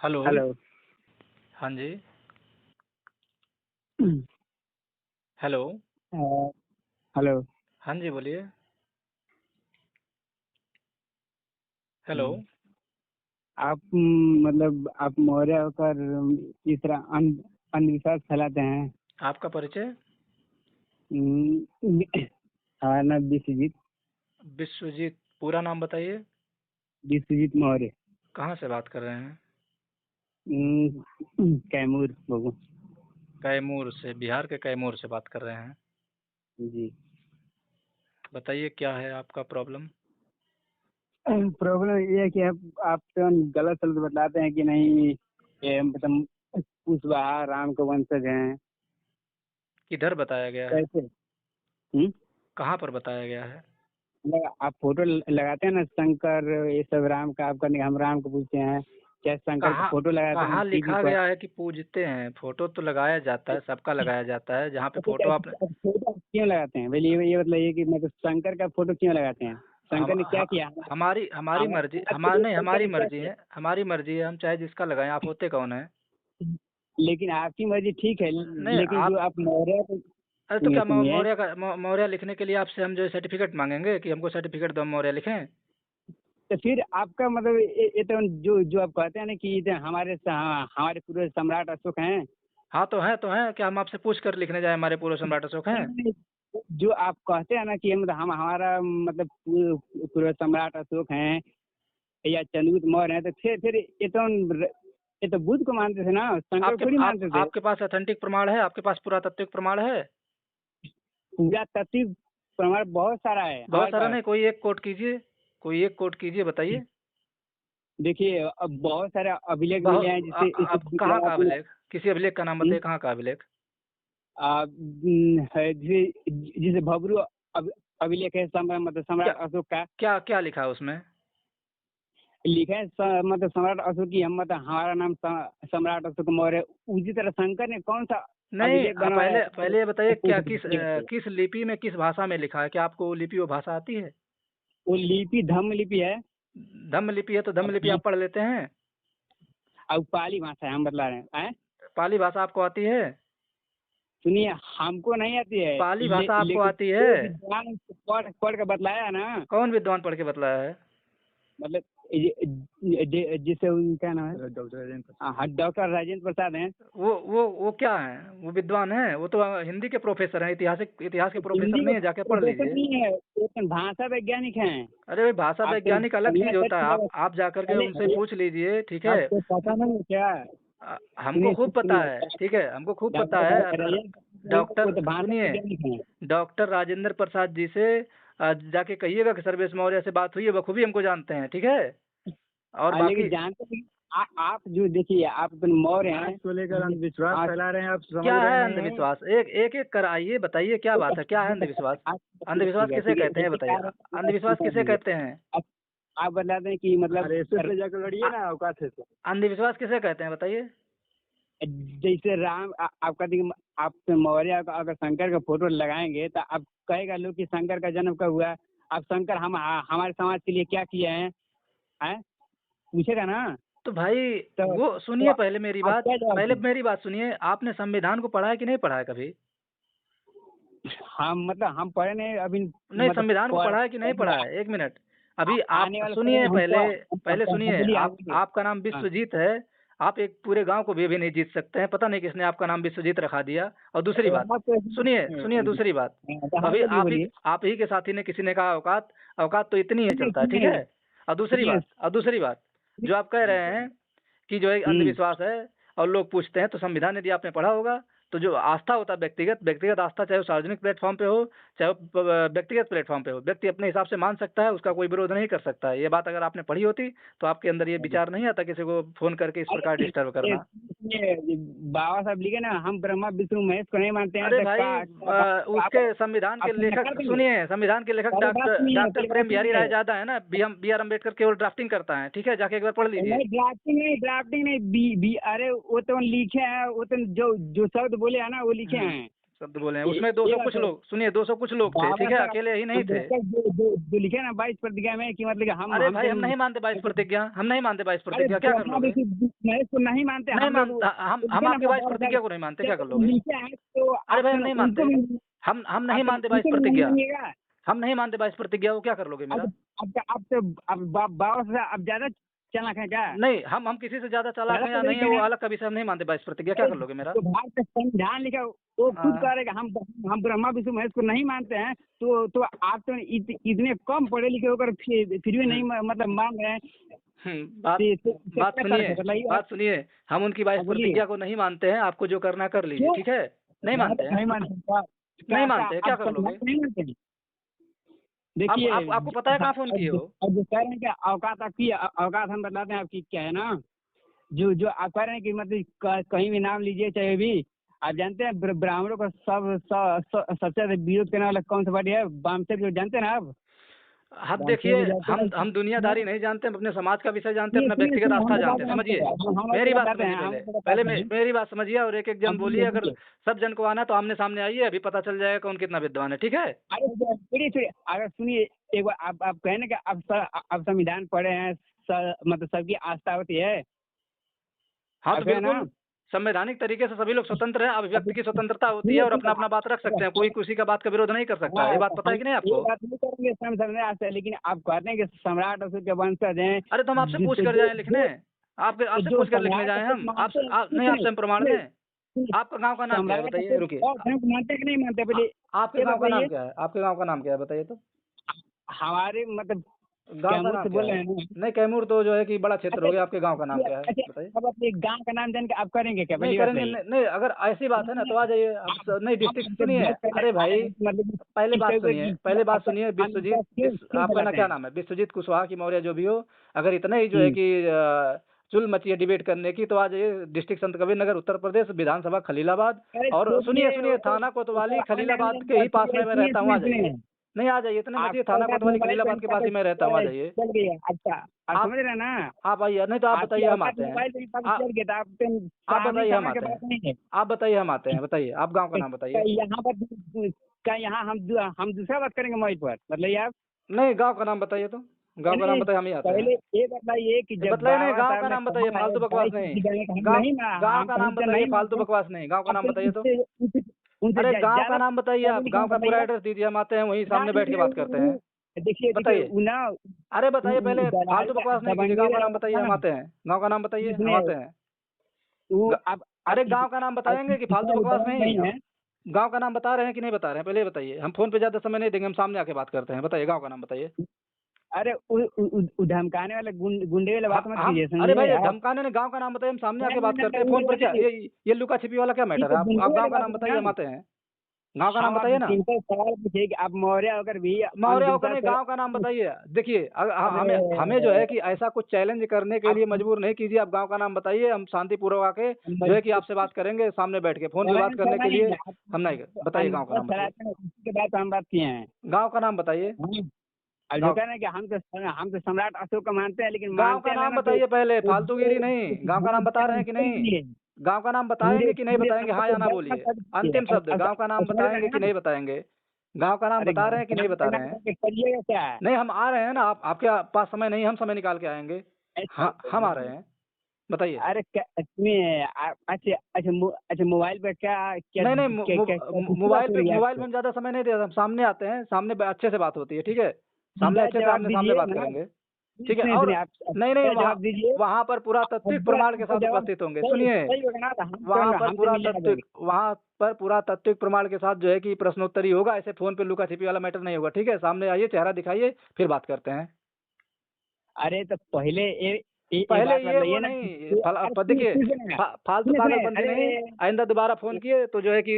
Hello. Hello. हाँ जी। Hello. Hello. हाँ जी, बोलिए। हेलो। हम्म, आप मतलब आप मौर्य होकर इस तरह अंधविश्वास फैलाते हैं। आपका परिचय? हमारा नाम विश्वजीत। विश्वजीत। पूरा नाम बताइए। विश्वजीत मौर्य। कहाँ से बात कर रहे हैं? कैमूर बगु। कैमूर से? बिहार के कैमूर से बात कर रहे हैं? जी। बताइए क्या है आपका प्रॉब्लम? प्रॉब्लम ये है कि आप तो गलत शब्द बताते हैं कि नहीं, ये मतलब कुशवाहा राम के वंशज हैं। किधर बताया गया है? कैसे? हम्म? कहाँ पर बताया गया है? आप फोटो लगाते हैं ना शंकर, ये सब राम का, आपका हम राम को पूछते हैं क्या? शंकर का कहाँ फोटो लगाते हैं कहाँ टीवी लिखा पर। गया है कि पूजते हैं? फोटो तो लगाया जाता है, सबका लगाया जाता है। जहाँ पे अच्छा, फोटो आपने अब फोटो क्यों लगाते हैं? पहले ये मतलब ये कि मतलब शंकर का फोटो क्यों लगाते हैं? हम शंकर ने क्या ह- किया? हमारी हमारी मर्जी, हमारे हमार लिए नहीं, शंकर हमारी ने क्या मर्जी किया? है, हमारी मर्जी है। हम चाहे जिसका लगाएं। आप होते कौन है? लेकिन आपकी मर्जी ठीक है, नहीं लेकिन जो आप। आप मौर्य अरे तो सुनिए क्या सुनिए। मौर्य लिखने के लिए आपसे हम जो सर्टिफिकेट मांगेंगे कि हमको सर्टिफिकेट दो, हम मौर्य लिखें? तो फिर आपका मतलब ये तो जो जो आप कहते हैं ना कि ये हमारे पूर्वज सम्राट अशोक हैं। हाँ तो है क्या हम आपसे पूछ कर लिखने जाए हमारे पूर्व सम्राट अशोक हैं? जो आप कहते हैं ना कि मतलब हम हमारा मतलब पूर्वज सम्राट अशोक हैं या चंद्रगुप्त मौर्य हैं, तो फिर ये तो बुद्ध को मानते थे ना, शंकर को थोड़ी मानते थे। आपके पास ऑथेंटिक प्रमाण है? आपके पास पुरातात्विक प्रमाण है? पूरा तत्व प्रमाण बहुत सारा है बहुत हमारे सारा पास। नहीं, कोई एक कोट कीजिए। कोई एक कोट कीजिए, बताइए। देखिए, अब बहुत सारे अभिलेख मिले हैं बहुत जिससे अब कहाँ का आपने अभिलेख? किसी अभिलेख का नाम बताइए, कहाँ का अभिलेख? है जिसे भब्रू अभिलेख है, मतलब क्या सम्राट अशोक का। क्या क्या लिखा है उसमें? लिखा है मतलब सम्राट अशोक की हम मतलब हमारा नाम सम्राट अशोक मौर्य। उसी तरह शंकर ने कौन सा नहीं, अभिलेख आप बनवाया पहले है? पहले ये बताइए क्या वो किस लिपि में, किस भाषा में लिखा है? क्या आपको वो लिपि, वो भाषा आती है? लिपि धम्म लिपि है। धम्म लिपि है तो धम्म लिपि आप पढ़ लेते हैं? अब पाली भाषा है, हम बतला रहे हैं। पाली भाषा आपको आती है? सुनिए, हमको नहीं आती है, पाली भाषा आपको लेकिन आती है? जो विद्वान पढ़ पढ़ के बतलाया ना, कौन विद्वान पढ़ के बतलाया है? मतलब जिसे उनका नाम है डॉक्टर राजेंद्र प्रसाद हैं। वो क्या है? वो विद्वान है? वो तो हिंदी के प्रोफेसर हैं, इतिहास के प्रोफेसर हिंदी नहीं के है, जाके पढ़ प्रोफेसर लीजिए। नहीं है, वो तो भाषा वैज्ञानिक हैं। अरे भाई, भाषा आपको वैज्ञानिक अलग पढ़ना चीज होता है। चाहिए। आप जाकर के पहले उनसे पूछ लीजिए, ठीक है? आपको पता नहीं है क्या? हमको सुनिए खूब पता सुनिए, है, ठीक है, हमको खूब पता डॉक्टर है। राजेंद्र प्रसाद हैं, वो डॉक्टर तो भाषा सुनिए, वैज्ञानिक हैं। डॉक्टर राजेंद्र प्रसाद जी से जाके कहिएगा कि सर्वेश मौर्य से बात हुई है, बखूबी हमको जानते हैं, ठीक है? और लेकिन बाकी जानते हैं आप जो देखिए, आप तो मौर्य हैं को लेकर अंधविश्वास फैला रहे हैं, आप क्या समझ रहे है नहीं हैं। अंधविश्वास? एक एक एक कर आइए, बताइए क्या बात है, क्या है अंधविश्वास? अंधविश्वास किसे ठीक है, कहते हैं, बताइए। अंधविश्वास किसे कहते हैं? अब आप बता दें कि मतलब अरे इससे पे जाकर लड़िए ना, औकात है तो। अंधविश्वास किसे कहते हैं, बताइए। जैसे आपका देखिए, आप मौर्य अगर शंकर का फोटो लगाएंगे तो आप कहेगा लोग कि शंकर का जन्म कब हुआ। अब शंकर हमारे समाज के लिए क्या किए हैं पूछेगा ना। तो भाई तो, वो तो सुनिए, पहले मेरी आप बात, क्या जवाब पहले दें? मेरी बात सुनिए। आपने संविधान को पढ़ा है कि नहीं पढ़ा है कभी? हम मतलब हम पढ़े नहीं अभी, नहीं, मतलब संविधान को पढ़ा है कि नहीं पढ़ा है? एक मिनट। अभी आप आने वाले समय सुनिए, में पहले हमको पहले सुनिए। असेंबली आप आएंगे। आपका नाम हाँ, विश्वजीत है। आप एक पूरे गांव को भी नहीं जीत सकते हैं, पता नहीं किसने आपका नाम विश्वजीत रखा दिया। और दूसरी बात, सुनिए सुनिए, दूसरी बात। हाँ, अभी बोलिए बोलिए। आप ही के साथी ने किसी ने कहा औकात, औकात तो इतनी है, सुनिए चलता है, ठीक सुनिए है? सुनिए और दूसरी बात, जो आप कह रहे हैं कि जो एक हम्म, अंधविश्वास है और लोग पूछते हैं, तो संविधान यदि आपने पढ़ा होगा तो जो आस्था होता है, व्यक्तिगत व्यक्तिगत आस्था, चाहे वो सार्वजनिक प्लेटफॉर्म पे हो, चाहे वो व्यक्तिगत प्लेटफॉर्म पे हो, व्यक्ति अपने हिसाब से मान सकता है, उसका कोई विरोध नहीं कर सकता है। ये बात अगर आपने पढ़ी होती तो आपके अंदर ये विचार नहीं आता किसी को फोन करके इस प्रकार अरे डिस्टर्ब करना। ये बाबा साहब लिखे ना, हम ब्रह्मा विष्णु महेश को नहीं मानते हैं, अरे तो भाई, आप उसके संविधान के अपने लेखक, नकार देंगे। सुनिए, संविधान के लेखक पहले बात डॉक्टर सुनिए, डॉक्टर पहले बात प्रेम बिहारी सुनिए। राय ज्यादा है ना। बी आर अम्बेडकर केवल ड्राफ्टिंग करता है, ठीक है? जाके एक बार पढ़ लीजिए। नहीं, ड्राफ्टिंग नहीं, अरे वो तो लिखे हैं, वो तो जो जो शब्द बोले हैं ना वो लिखे हैं। शब्द बोले हैं। उसमें 200 कुछ लोग, सुनिए 200 कुछ लोग थे, ठीक है, अकेले ही नहीं थे। जो लिखे ना 22 प्रतिज्ञा में कि मतलब कि अरे भाई हम नहीं मानते 22 प्रतिज्ञा, हम नहीं मानते 22 प्रतिज्ञा, क्या कर लोगे? महेश को नहीं मानते नहीं हम लोग। मानता, हम आपकी 22 प्रतिज्ञा को नहीं मानते, क्या कर लोगे? नीचे आए तो अरे भाई हम नहीं मानते, उनको भी- हम नहीं आप मानते उनको 22 भी प्रतिज्ञा, मानिएगा। हम नहीं मानते 22 प्रतिज्ञा, वो क्या कर लोगे मेरा? अब तो अब बाबा से अब ज्यादा चालाक है क्या? नहीं, हम किसी से ज्यादा चालाक हैं या नहीं है वो अलग का विषय, हम नहीं मानते 22 प्रतिज्ञा, क्या कर लोगे मेरा? तो भारत का संविधान लिखा वो खुद हाँ। करेगा। हम ब्रह्मा विष्णु महेश को नहीं मानते हैं तो आप तो इतने कम पढ़े लिखे होकर फिर भी नहीं मतलब मान रहे हैं। बात इससे बात क्या सुनिए, कर बताइए? बात सुनिए, हम उनकी 22 बोलिए। प्रतिज्ञा को नहीं मानते हैं, आपको जो करना कर लीजिए, क्यों? ठीक है? नहीं मानते हैं, नहीं मानते नहीं मानते हैं, क्या कर लोगे? नहीं मानते हैं। देखिए आपको पता है कहाँ फोन किए हो? अब जो कह रहे हैं कि औकात आपकी औकात हम बताते हैं आपकी क्या है ना। जो आप कह रहे हैं कि मतलब कहीं भी नाम लीजिए चाहे भी आप जानते हैं ब्राह्मणों का सबसे ज्यादा विरोध करने वाला कौन सा पार्टी है? वामसेप जो जानते हैं ना आप? आप देखिए, हम दुनियादारी नहीं जानते, हम अपने समाज का विषय जानते हैं, अपना व्यक्तिगत आस्था जानते हैं, समझिए। मेरी बात सुनिए, पहले मेरी बात समझिए और एक एक जन बोलिए। अगर सब जन को आना है तो आमने सामने आइए, अभी पता चल जाएगा कौन कितना विद्वान है, ठीक है? अरे सुनिए अगर सुनिए एक बार आप कहने का आप संविधान पढ़े हैं मतलब सबकी आस्था होती है। हाँ तो अब है ना? बिल्कुल संवैधानिक तरीके से सभी लोग स्वतंत्र हैं, अभिव्यक्ति की स्वतंत्रता होती है और अपना अपना बात रख सकते हैं, कोई किसी का बात का विरोध नहीं कर सकता, ये बात पता है कि नहीं ये आपको? बात नहीं करेंगे समझ लेकिन आप कहते हैं कि सम्राट अशोक के वंशज हैं। अरे तो हम आपसे पूछ कर जाए लिखने, आपसे जो पूछ कर लिखने सम्राट जाए हम, मानते हैं, नहीं आपसे हम प्रमाण दें। सुनिए, आपका गांव का नाम क्या है सम्राट बताइए, रुकिए। मानते हैं कि नहीं मानते पहले आपके ये गांव का नाम बताइए। क्या है? आपके गांव का नाम क्या है बताइए तो? हमारे मतलब गांव का कैमूर नाम से क्या बोल रहे है? हैं ना। नहीं कैमूर तो जो है कि बड़ा क्षेत्र हो गया, आपके गांव का नाम क्या है अच्छा बताइए? अब अपने गांव का नाम जान के आप करेंगे क्या? नहीं पहली करेंगे, बात नहीं अगर ऐसी बात है ना तो आ जाइए। नहीं डिस्ट्रिक्ट सुनिए, अरे भाई पहले बात सुनिए, आपका ना क्या नाम है? विश्वजीत कुशवाहा की मौर्य जो भी हो, अगर इतना ही जो है कि चुल मची है डिबेट करने की तो आ जाइए डिस्ट्रिक्ट संत कबीर नगर, उत्तर प्रदेश, विधानसभा खलीलाबाद। और सुनिए थाना कोतवाली खलीलाबाद के ही पास में मैं रहता हूँ, आ जाइए। नहीं आ जाइए, इतने मत थाना कोतवाली खलीलाबाद के पास ही मैं रहता हूँ, आ जाइए। अच्छा आप समझ रहे हैं ना? आप आइए, नहीं तो आप बताइए हम आते हैं। आप बताइए हम आते हैं, आप बताइए हम आते हैं, बताइए आप गांव का नाम बताइए। यहाँ पर क्या यहाँ हम दूसरा बात करेंगे मोबाइल पर मतलब आप नहीं गांव का नाम बताइए तो, गांव का नाम बताइए, हम ही आते हैं। पहले ये बताइए कि जब बताइए नहीं, गांव का नाम बताइए, फालतू बकवास नहीं। गांव का नाम बताइए, फालतू बकवास नहीं, गांव का नाम बताइए तो। अरे गांव का नाम बताइए, आप गांव का पूरा एड्रेस दीजिए, हम आते हैं, वहीं सामने बैठ के बात करते हैं। देखिए बताइए। ना अरे बताइए पहले, फालतू बकवास नहीं कीजिए, गांव का नाम बताइए, हम आते हैं। गांव का नाम बताइए, हम आते हैं। अरे गांव का नाम बताएंगे कि फालतू बकवास नहीं? गांव का नाम बता रहे हैं कि नहीं बता रहे हैं, पहले बताइए। हम फोन पे ज्यादा समय नहीं देंगे, हम सामने आके बात करते हैं। बताइए गांव का नाम बताइए। अरे धमकाने वाले गुंडे वाले बात मत कीजिए। अरे भाई धमकाने ने, गांव का नाम बताइए, हम सामने आके बात करते हैं। फोन पर क्या ये लुका छिपी वाला क्या मैटर है? आप गांव का नाम बताइए, हम आते हैं। गांव का नाम बताइए ना। सवाल पूछिए कि आप मौर्य होकर भी मौर्य होकर नहीं, गांव का नाम बताइए। देखिए हमें जो है कि ऐसा कुछ चैलेंज करने के लिए मजबूर नहीं कीजिए। आप गांव का नाम बताइए, हम शांतिपूर्वक आके जो है कि आपसे बात करेंगे सामने बैठ के। फोन पे बात करने के लिए हम नहीं। बताइए गांव का नाम बताइए। उसके बाद हम बात किए हैं। गांव का नाम बताइए। अब जो कह रहे हैं कि हम तो सम्राट अशोक को मानते हैं लेकिन गांव का नाम बताइए पहले, फालतूगिरी नहीं। गांव का नाम बता रहे हैं कि नहीं? गांव का नाम बताएंगे कि नहीं बताएंगे? हाँ या ना बोलिए, अंतिम शब्द। गांव का नाम बताएंगे कि नहीं बताएंगे? गांव का नाम बता रहे हैं कि नहीं बता रहे हैं? नहीं हम आ रहे हैं ना, आपके पास समय नहीं, हम समय निकाल के आएंगे। हाँ हम आ रहे हैं, बताइए। अरे अच्छा मोबाइल पे क्या नहीं मोबाइल में हम ज्यादा समय नहीं देते, हम सामने आते हैं, सामने अच्छे से बात होती है, ठीक है? सामने अच्छे से सामने बात करेंगे, ठीक है? और नहीं वहाँ पर पूरा तत्विक प्रमाण के साथ उपस्थित होंगे। सुनिए वहाँ पर पूरा तत्विक प्रमाण के साथ जो है कि प्रश्नोत्तरी होगा, ऐसे फोन पे लुका छिपी वाला मैटर नहीं होगा, ठीक है? सामने आइए, चेहरा दिखाइए, फिर बात करते हैं। अरे तो पहले ये वो नहीं, देखिए फालतू पागलपंती नहीं। आइंदा दोबारा फोन किए तो जो है कि